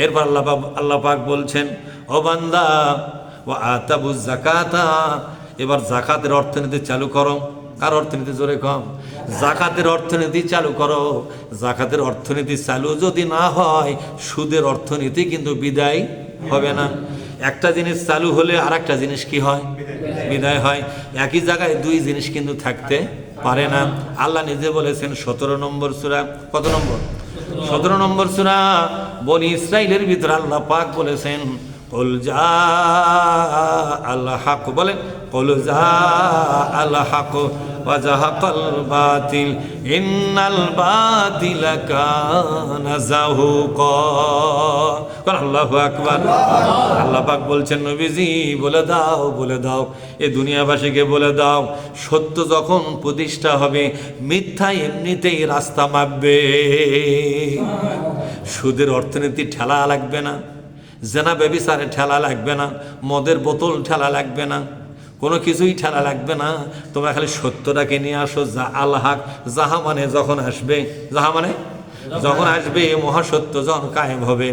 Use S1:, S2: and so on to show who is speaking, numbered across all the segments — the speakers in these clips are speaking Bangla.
S1: এরপর আল্লাহ পাক বলছেন, ও বান্দা ওয়া আতাবুজ যাকাতা, এবার যাকাতের অর্থনীতি চালু করো। কার অর্থনীতি? জোরে কম। যাকাতের অর্থনীতি চালু করো। যাকাতের অর্থনীতি চালু যদি না হয়, সুদের অর্থনীতি কিন্তু বিদায় হবে না। একটা জিনিস চালু হলে আর একটা জিনিস কি হয়? বিদায় হয়। একই জায়গায় দুই জিনিস কিন্তু থাকতে পারে না। আল্লাহ নিজে বলেছেন 17 নম্বর সূরা, কত নম্বর? 17 নম্বর সূরা বনি ইসরাইলের ভিতরে আল্লাহ পাক বলেছেন, কুল জা আল হক, বলেন কুল জা আল হক ওয়া জাহাকাল বাতিল ইন্নাল বাতিলা কানা যাহুকা। আল্লাহু আকবার। আল্লাহ পাক বলছেন, নবীজি বলে দাও, বলে দাও, এ দুনিয়াবাসীকে বলে দাও, সত্য যখন প্রতিষ্ঠা হবে, মিথ্যা এমনিতেই রাস্তা মাপবে। সুদের অর্থনীতি ঠেলা লাগবে না, জেনা ব্যভিচারে ঠেলা লাগবে না, মদের বোতল ঠেলা লাগবে না, কোনো কিছুই ঠেলা লাগবে না। তোমরা খালি সত্যটাকে নিয়ে আসো। যা আল হক, যাহা মানে যখন আসবে, যাহা মানে যখন আসবে, মহাসত্য যখন কায়েম হবে।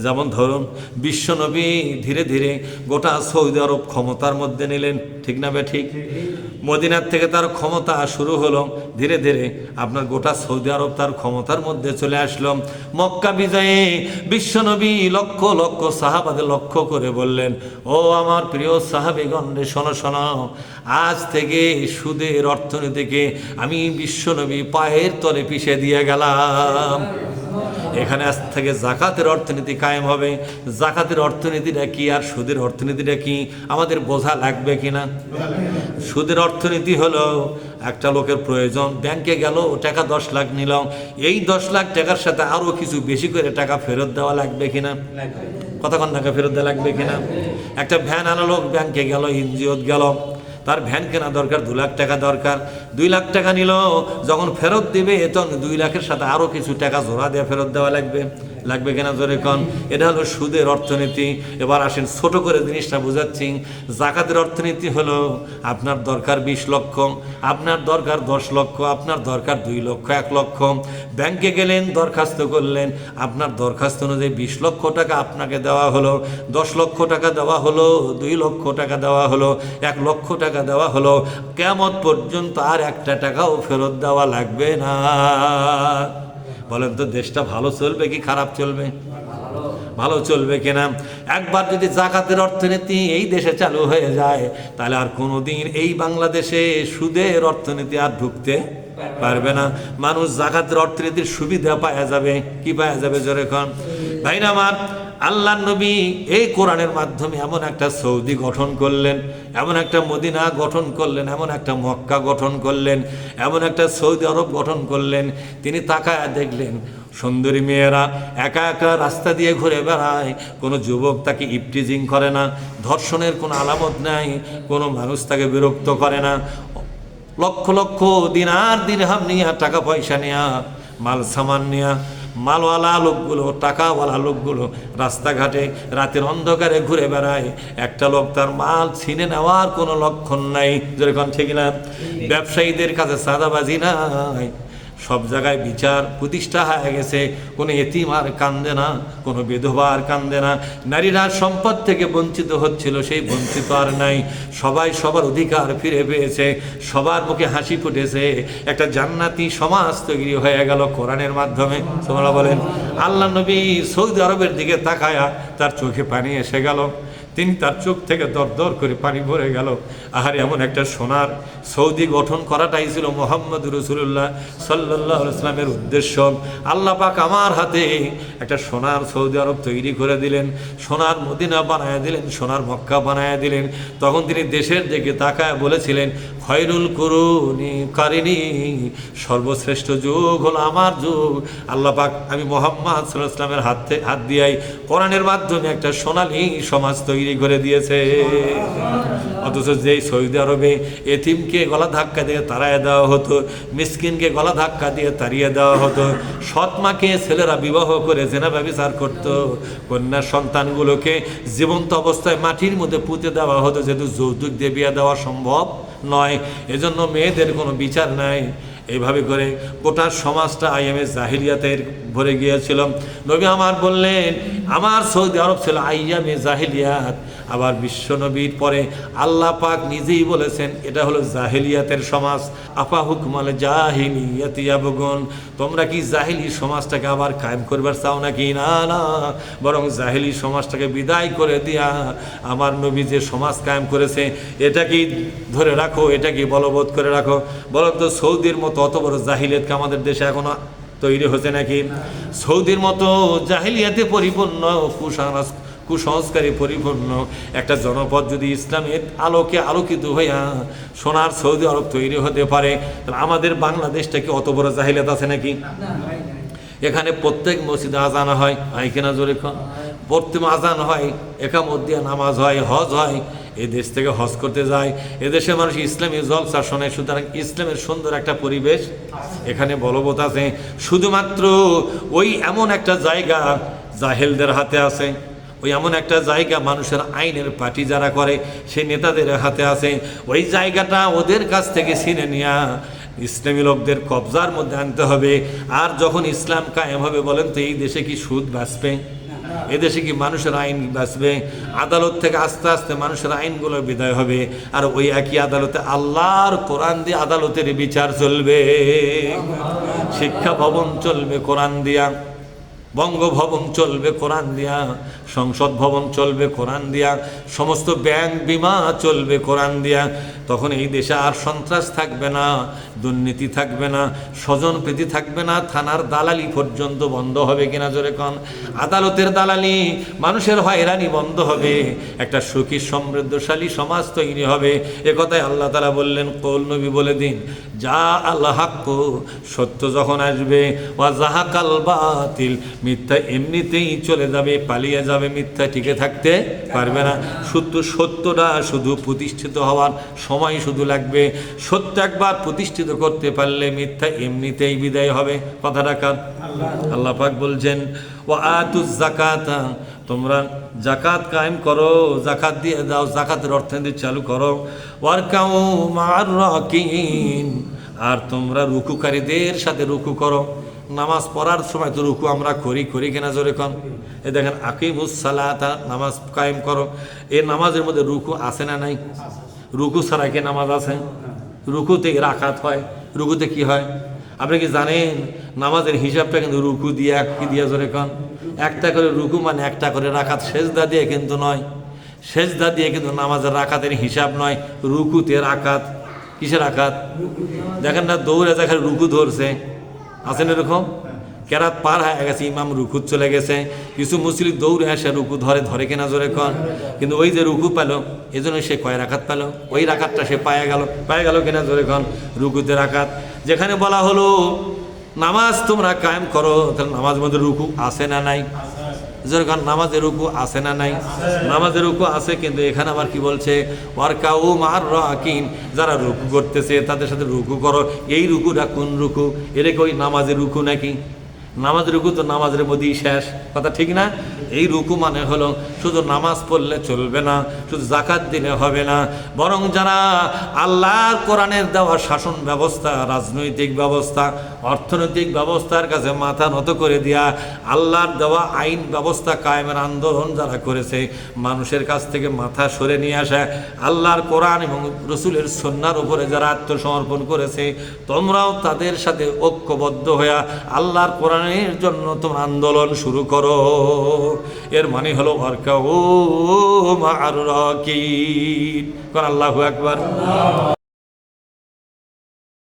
S1: যেমন ধরুন, বিশ্বনবী ধীরে ধীরে গোটা সৌদি আরব ক্ষমতার মধ্যে নিলেন, ঠিক না বে ঠিক? মদিনার থেকে তার ক্ষমতা শুরু হলো, ধীরে ধীরে আপনার গোটা সৌদি আরব তার ক্ষমতার মধ্যে চলে আসলো। মক্কা বিজয়ে বিশ্বনবী লক্ষ লক্ষ সাহাবাদের লক্ষ্য করে বললেন, ও আমার প্রিয় সাহাবীগণ রে, শোনো শোনো, আজ থেকে সুদের অর্থনীতিকে আমি বিশ্বনবী পায়ের তলে পিষে দিয়ে গেলাম। এখানে আজ থেকে যাকাতের অর্থনীতি কায়েম হবে। যাকাতের অর্থনীতিটা কি আর সুদের অর্থনীতিটা কি আমাদের বোঝা লাগবে কিনা? সুদের অর্থনীতি হলো, একটা লোকের প্রয়োজন, ব্যাংকে গেল, টাকা 10 লাখ নিল, এই 10 লাখ টাকার সাথে আরো কিছু বেশি করে টাকা ফেরত দেওয়া লাগবে কিনা? কতক্ষণ টাকা ফেরত দেওয়া লাগবে কিনা? একটা ভ্যান আনা লোক ব্যাংকে গেল, এনজিওত গেল, তার ভ্যান কেনা দরকার, 2 লাখ টাকা দরকার, 2 লাখ টাকা নিল, যখন ফেরত দিবে তখন 2 লাখের সাথে আরো কিছু টাকা জোড়া দিয়ে ফেরত দেওয়া লাগবে, লাগবে কিনা জোরে কন? এটা হলো সুদের অর্থনীতি। এবার আসেন ছোট করে জিনিসটা বোঝাচ্ছি। যাকাতের অর্থনীতি হলো, আপনার দরকার 20 লক্ষ, আপনার দরকার 10 লক্ষ, আপনার দরকার 2 লক্ষ, 1 লক্ষ, ব্যাংকে গেলেন, দরখাস্ত করলেন, আপনার দরখাস্ত অনুযায়ী 20 লক্ষ টাকা আপনাকে দেওয়া হলো, 10 লক্ষ টাকা দেওয়া হলো, 2 লক্ষ টাকা দেওয়া হলো, 1 লক্ষ টাকা দেওয়া হলো, কিয়ামত পর্যন্ত আর একটা টাকাও ফেরত দেওয়া লাগবে না। বলেন তো, দেশটা ভালো চলবে কি খারাপ চলবে? ভালো চলবে কিনা? একবার যদি যাকাতের অর্থনীতি এই দেশে চালু হয়ে যায়, তাহলে আর কোনোদিন এই বাংলাদেশে সুদের অর্থনীতি আর ঢুকতে পারবে না। মানুষ যাকাতের অর্থনীতির সুবিধা পাওয়া যাবে। কি পাওয়া যাবে জোরে কন? ভাইরা আমার, আল্লাহ নবী এই কোরআনের মাধ্যমে এমন একটা সৌদি গঠন করলেন, এমন একটা মদিনা গঠন করলেন, এমন একটা মক্কা গঠন করলেন, এমন একটা সৌদি আরব গঠন করলেন। তিনি তাকায় দেখলেন, সুন্দরী মেয়েরা একা একা রাস্তা দিয়ে ঘুরে বেড়ায়, কোনো যুবক তাকে ইফটিজিং করে না, ধর্ষণের কোনো আলামত নাই, কোনো মানুষ তাকে বিরক্ত করে না। লক্ষ লক্ষ দিনার দিরহাম নিয়া, টাকা পয়সা নিয়া, মাল সামান নিয়া, মালওয়ালা লোকগুলো, টাকাওয়ালা লোকগুলো রাস্তাঘাটে রাতের অন্ধকারে ঘুরে বেড়ায়। একটা লোক তার মাল ছিনে নেওয়ার কোনো লক্ষণ নাই, যেরকম ঠিক না? ব্যবসায়ীদের কাছে চাঁদাবাজি নাই, সব জায়গায় বিচার প্রতিষ্ঠা হয়ে গেছে। কোনো এতিম আর কান্দে না, কোনো বিধবা আর কান্দে না। নারীরা সম্পদ থেকে বঞ্চিত হচ্ছিল, সেই বঞ্চিত আর নাই। সবাই সবার অধিকার ফিরে পেয়েছে, সবার মুখে হাসি ফুটেছে। একটা জান্নাতি সমাজ তৈরি হয়ে গেল কোরআনের মাধ্যমে। তোমরা বলেন, আল্লাহ নবী সৌদি আরবের দিকে তাকায়া তার চোখে পানি এসে গেল। তিনি, তার চোখ থেকে দর দর করে পানি ভরে গেল। আর এমন একটা সোনার সৌদি গঠন করাটাই ছিল মুহাম্মদ রাসূলুল্লাহ সাল্লাল্লাহু আলাইহি ওয়াসাল্লামের উদ্দেশ্য। আল্লাহ পাক আমার হাতে একটা সোনার সৌদি আরব তৈরি করে দিলেন, সোনার মদিনা বানায় দিলেন, সোনার মক্কা বানায় দিলেন। তখন তিনি দেশের দিকে তাকায় বলেছিলেন, খয়রুল কুরুনি কারিনি, সর্বশ্রেষ্ঠ যুগ হলো আমার যুগ। আল্লাহ পাক আমি মুহাম্মদ সাল্লাল্লাহু আলাইহি ওয়াসাল্লামের হাত দিয়াই কোরআনের মাধ্যমে একটা সোনালী সমাজ তৈরি করে দিয়েছে। অথচ যেই সৌদি আরবে এতিমকে গলা ধাক্কা দিয়ে তাড়িয়ে দেওয়া হতো, মিসকিনকে গলা ধাক্কা দিয়ে তাড়িয়ে দেওয়া হতো, সৎ মাকে ছেলেরা বিবাহ করে জেনা ব্যভিচার করত, কন্যা সন্তানগুলোকে জীবন্ত অবস্থায় মাটির মধ্যে পুঁতে দেওয়া হতো, যেহেতু যৌতুক দিয়ে বিয়ে দেওয়া সম্ভব নয়, এজন্য মেয়েদের কোনো বিচার নাই। এইভাবে করে গোটা সমাজটা আইয়ামে জাহিলিয়াতের ভরে গিয়েছিল। নবী আমার বললেন আমার সৌদি আরব ছিল আইয়ামে জাহিলিয়াত। আবার বিশ্ব নবীর পরে আল্লাহ পাক নিজেই বলেছেন এটা হলো জাহিলিয়াতের সমাজ। আফা হুকমাল জাহিলিয়াতি ইয়াবগুন, তোমরা কি জাহিলি সমাজটাকে আবার কায়েম করবার চাও নাকি? না না, বরং জাহিলি সমাজটাকে বিদায় করে দিয়া আমার নবী যে সমাজ কায়েম করেছে এটাকেই ধরে রাখো, এটাকে বলবৎ করে রাখো। বলো তো সৌদির মতো অত বড় জাহিলিয়াতকে আমাদের দেশে এখনো তৈরি হচ্ছে নাকি? সৌদির মতো জাহিলিয়াতে পরিপূর্ণ কুসংস্কারে পরিপূর্ণ একটা জনপদ যদি ইসলামের আলোকে আলোকিত হইয়া সোনার সৌদি আরব তৈরি হতে পারে, তাহলে আমাদের বাংলাদেশটা কি অত বড় জাহিলিয়াত আছে নাকি? এখানে প্রত্যেক মসজিদে আজান হয়, আই কেনা জোরে খন, প্রত্যেক আজান হয়, একামত দিয়া নামাজ হয়, হজ হয়, এই দেশ থেকে হজ করতে যায়। এদেশের মানুষ ইসলামী জলসা শোনে, সুতরাং ইসলামের সুন্দর একটা পরিবেশ এখানে বলবৎ আছে। শুধুমাত্র ওই এমন একটা জায়গা জাহেলদের হাতে আছে, ওই এমন একটা জায়গা মানুষের আইনের পার্টি যারা করে সেই নেতাদের হাতে আছে। ওই জায়গাটা ওদের কাছ থেকে ছিনে নিয়া ইসলামী লোকদের কবজার মধ্যে আনতে হবে। আর যখন ইসলাম কায়েম হবে বলেন তো এই দেশে কি সুদ বাঁচবে? এদেশে কি মানুষের আইন বাঁচবে? আদালত থেকে আস্তে আস্তে মানুষের আইনগুলো বিদায় হবে, আর ওই একই আদালতে আল্লাহর কোরআন দিয়ে আদালতের বিচার চলবে। শিক্ষা ভবন চলবে কোরআন দিয়া, বঙ্গভবন চলবে কোরআন দিয়া, সংসদ ভবন চলবে কোরআন দিয়া, সমস্ত ব্যাংক বিমা চলবে কোরআন দিয়া। তখন এই দেশে আর সন্ত্রাস থাকবে না, দুর্নীতি থাকবে না, স্বজনপ্রীতি থাকবে না, থানার দালালি পর্যন্ত বন্ধ হবে কিনা জোরে কন? আদালতের দালালি, মানুষের হয়রানি বন্ধ হবে, একটা সুখী সমৃদ্ধশালী সমাজ তৈরি হবে। একথাই আল্লাহ তাআলা বললেন, কৌল নবী বলে দিন, যা আল্লাহ হাক্ক, সত্য যখন আসবে, ওয়া জাহাকাল বাতিল, মিথ্যা এমনিতেই চলে যাবে, পালিয়ে যাবে, মিথ্যা টিকে থাকতে পারবে না। সত্যটা শুধু প্রতিষ্ঠিত হওয়ার সময় শুধু লাগবে। সত্য একবার প্রতিষ্ঠিত করতে পারলে মিথ্যা এমনিতেই বিদায় হবে। কথাটা কার? আল্লাহ পাক বলছেন, ওয়া আতুজ যাকাতা, তোমরা জাকাত কায়েম করো, জাকাত দিয়ে দাও, জাকাতের অর্থনীতি চালু করো। ওয়ারকাউ মা'আর রাকিন, আর তোমরা রুকুকারীদের সাথে রুকু করো। নামাজ পড়ার সময় তো রুকু আমরা করি কিনা জোরে কন? এই দেখেন, আকিমুস সালাতা, নামাজ কায়েম করো। এই নামাজের মধ্যে রুকু আছে না নাই? রুকু ছাড়া কি নামাজ আছে? রুকুতে রাকাত হয়, রুকুতে কি হয় আপনি কি জানেন? নামাজের হিসাবটা কিন্তু রুকু দিয়া, কি দিয়া জোরে কন? একটা করে রুকু মানে একটা করে রাকাত, সেজদা দিয়ে কিন্তু নয়, সেজদা দিয়ে কিন্তু নামাজের রাকাতের হিসাব নয়। রুকুতে রাকাত, কিসের রাকাত? দেখেন না, দৌড়ে দেখেন রুকু ধরছে, আছেন এরকম? কেরাত পার হয়ে গেছে, ইমাম রুকু চলে গেছে, কিছু মুসলিম দৌড়ে আসে রুকু ধরে কিনা জোরে কন? কিন্তু ওই যে রুকু পেল, এই জন্য সে কয় রাকাত পেল? ওই রাকাতটা সে পায়ে গেল কিনা জোরে কন? রুকুতে রাকাত। যেখানে বলা হলো নামাজ তোমরা কায়েম করো, তাহলে নামাজের মধ্যে রুকু আছে না নাই? জোরে কন, নামাজের রুকু আছে না নাই? নামাজের রুকু আছে, কিন্তু এখানে আবার কি বলছে? ওয়ারকাউ মা'আর রাকিন, যারা রুকু করতেছে তাদের সাথে রুকু করো। এই রুকুটা কোন রুকু? এটা কি ওই নামাজের রুকু নাকি? নামাজের রুকু তো নামাজের মধ্যেই শেষ, কথা ঠিক না? এই রুকু মানে হলো শুধু নামাজ পড়লে চলবে না, শুধু জাকাত দিলে হবে না, বরং যারা আল্লাহর কোরআনের দেওয়া শাসন ব্যবস্থা, রাজনৈতিক ব্যবস্থা, অর্থনৈতিক ব্যবস্থার কাছে মাথা নত করে দিয়া আল্লাহর দেওয়া আইন ব্যবস্থা কায়েমের আন্দোলন যারা করেছে, মানুষের কাছ থেকে মাথা সরে নিয়ে আসা, আল্লাহর কোরআন এবং রসুলের সুন্নাহর উপরে যারা আত্মসমর্পণ করেছে, তোমরাও তাদের সাথে ঐক্যবদ্ধ হয়ে আল্লাহর কোরআনের জন্য তোমরা আন্দোলন শুরু করো। এর মানে হলো ওয়ারকাউ মা'আর রাকিন। আল্লাহু আকবার।